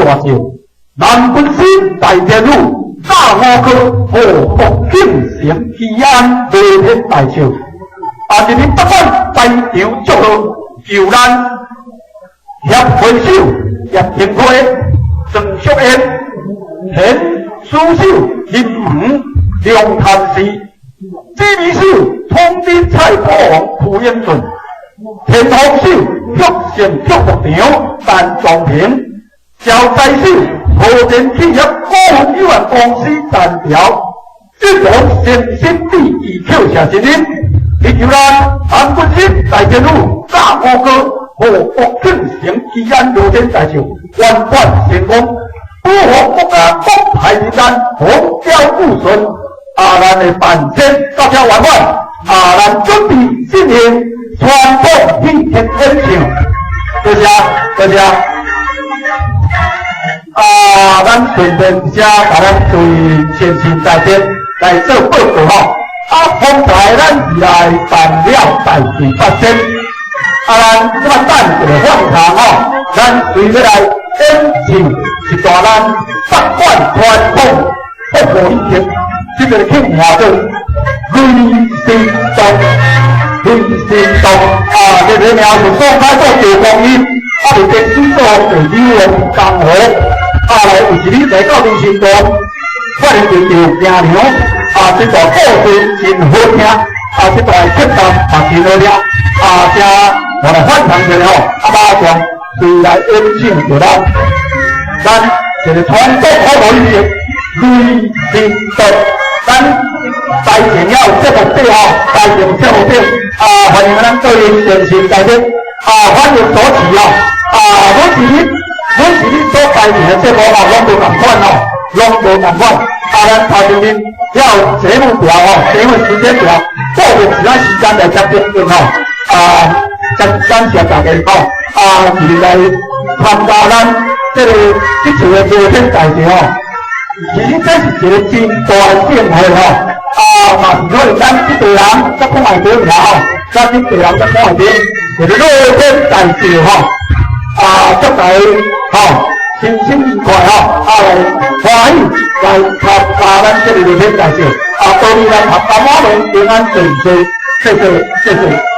大招，南本身大天路大五哥和福庆城吉安雷天大笑，一年不管大场祝贺，就咱协会手叶廷辉、郑淑燕、田书秀、林武、梁潭市、支美秀、通知蔡国王傅英顺、田福秀、福县祝福场陈壮平、赵大秀、何田企业股份有限公司单条，这种先先第二扣下真人，以求咱南本县大天路大五哥和福庆城吉安路天大桥完全成功，保护国家国泰民安，风调雨顺。咱的办签到这完满，咱准备进行传统祭天演唱，多谢多谢。咱顺便一下，把咱对先进大天来做报告吼。方才咱是来办了大事发生，咱这么等一个放堂吼，咱随着来演唱一段咱北管传统服务仪式，这个庆贺做瑞星动，瑞星动这个名是双开做地方音，就电视做地理的江湖，来有一日来到瑞星动，发现就行娘。这段故事真好听，这段曲调也真好听，我来翻唱一下吼，马上随来演唱就咱这个传统服务仪式瑞星动，咱大前要节目底吼，大前节目底欢迎咱各位先生大家欢迎所持阮是你所大前的节目拢无同款拢无同款。咱头前面要节目表节目时间表，报名其他时间来接评论感谢大家是来参加咱这次的热天大会其实这是一个真大的盛会嘛是可能咱这队人才看会到咱这队人才看会到，就是热天大会祝大家新新愉快欢喜来参加咱这个热天大会，祝你咱合家满面平安顺遂，谢谢谢谢。